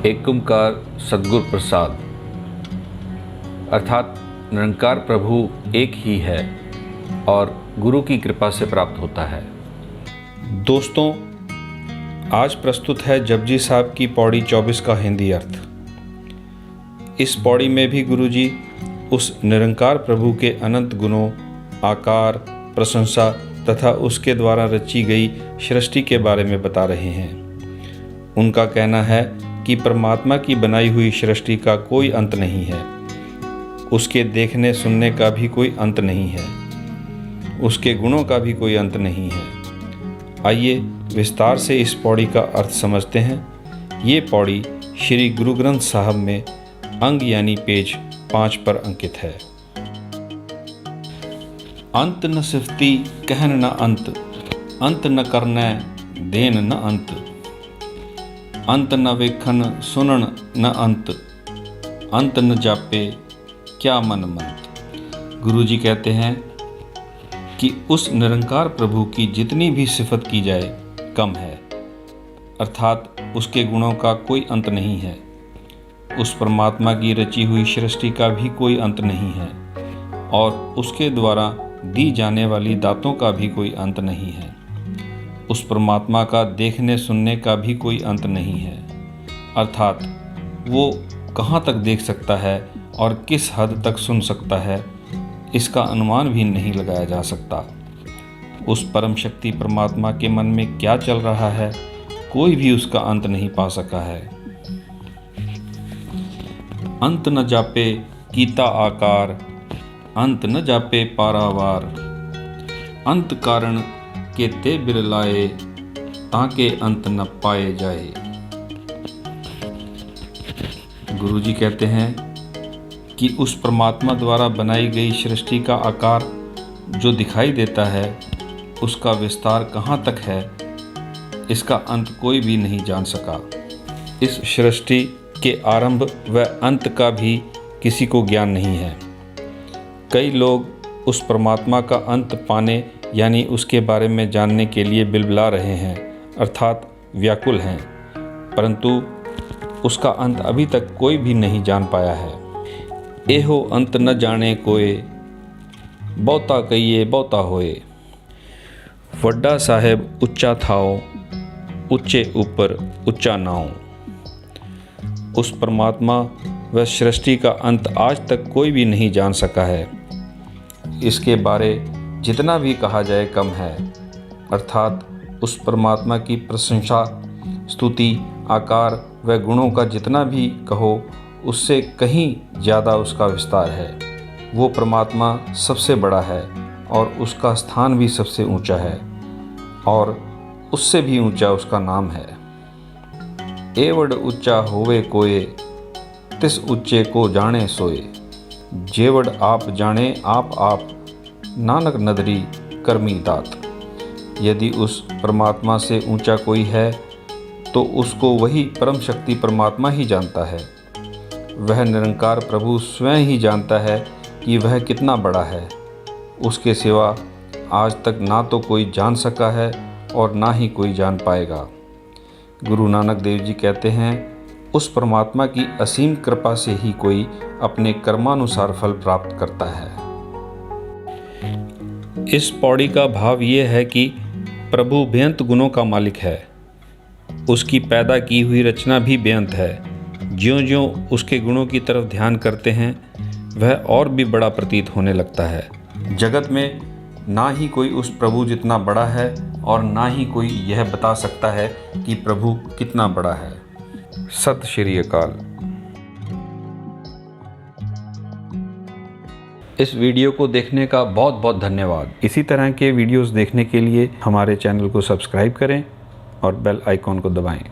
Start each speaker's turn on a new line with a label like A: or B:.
A: एक ओंकार सद्गुरु प्रसाद अर्थात निरंकार प्रभु एक ही है और गुरु की कृपा से प्राप्त होता है।
B: दोस्तों, आज प्रस्तुत है जपजी साहब की पौड़ी 24 का हिंदी अर्थ। इस पौड़ी में भी गुरुजी उस निरंकार प्रभु के अनंत गुणों, आकार, प्रशंसा तथा उसके द्वारा रची गई सृष्टि के बारे में बता रहे हैं। उनका कहना है कि परमात्मा की बनाई हुई सृष्टि का कोई अंत नहीं है, उसके देखने सुनने का भी कोई अंत नहीं है, उसके गुणों का भी कोई अंत नहीं है। आइए विस्तार से इस पौड़ी का अर्थ समझते हैं। ये पौड़ी श्री गुरु ग्रंथ साहब में अंग यानी पेज 5 पर अंकित है। अंत न सिफती कहन न अंत न करने देन न अंत न वेखन सुनन न अंत न जापे क्या मन मंत। गुरु जी कहते हैं कि उस निरंकार प्रभु की जितनी भी सिफत की जाए कम है, अर्थात उसके गुणों का कोई अंत नहीं है। उस परमात्मा की रची हुई सृष्टि का भी कोई अंत नहीं है और उसके द्वारा दी जाने वाली दातों का भी कोई अंत नहीं है। उस परमात्मा का देखने सुनने का भी कोई अंत नहीं है, अर्थात वो कहाँ तक देख सकता है और किस हद तक सुन सकता है, इसका अनुमान भी नहीं लगाया जा सकता। उस परम शक्ति परमात्मा के मन में क्या चल रहा है, कोई भी उसका अंत नहीं पा सका है। अंत न जापे कीता आकार, अंत न जापे पारावार, अंत कारण के ते बिरलाए ताके अंत न पाए जाए। गुरु जी कहते हैं कि उस परमात्मा द्वारा बनाई गई सृष्टि का आकार जो दिखाई देता है, उसका विस्तार कहाँ तक है, इसका अंत कोई भी नहीं जान सका। इस सृष्टि के आरंभ व अंत का भी किसी को ज्ञान नहीं है। कई लोग उस परमात्मा का अंत पाने यानी उसके बारे में जानने के लिए बिलबिला रहे हैं, अर्थात व्याकुल हैं, परंतु उसका अंत अभी तक कोई भी नहीं जान पाया है। एहो अंत न जाने कोए, बहुता कहिए बहुता होए। वड्डा साहेब उच्चा थाओ, उच्चे ऊपर उच्चा नाओ। उस परमात्मा व सृष्टि का अंत आज तक कोई भी नहीं जान सका है। इसके बारे जितना भी कहा जाए कम है, अर्थात उस परमात्मा की प्रशंसा, स्तुति, आकार व गुणों का जितना भी कहो उससे कहीं ज़्यादा उसका विस्तार है। वो परमात्मा सबसे बड़ा है और उसका स्थान भी सबसे ऊंचा है और उससे भी ऊंचा उसका नाम है। एवड ऊंचा होवे कोए, तिस ऊंचे को जाने सोए। जेवड आप जाने आप नानक नदरी कर्मी दात। यदि उस परमात्मा से ऊंचा कोई है तो उसको वही परम शक्ति परमात्मा ही जानता है। वह निरंकार प्रभु स्वयं ही जानता है कि वह कितना बड़ा है। उसके सिवा आज तक ना तो कोई जान सका है और ना ही कोई जान पाएगा। गुरु नानक देव जी कहते हैं, उस परमात्मा की असीम कृपा से ही कोई अपने कर्मानुसार फल प्राप्त करता है। इस पौड़ी का भाव ये है कि प्रभु बेअंत गुणों का मालिक है। उसकी पैदा की हुई रचना भी बेअंत है। ज्यों-ज्यों उसके गुणों की तरफ ध्यान करते हैं, वह और भी बड़ा प्रतीत होने लगता है। जगत में ना ही कोई उस प्रभु जितना बड़ा है और ना ही कोई यह बता सकता है कि प्रभु कितना बड़ा है। सत श्री अकाल। इस वीडियो को देखने का बहुत बहुत धन्यवाद। इसी तरह के वीडियोस देखने के लिए हमारे चैनल को सब्सक्राइब करें और बेल आइकॉन को दबाएं।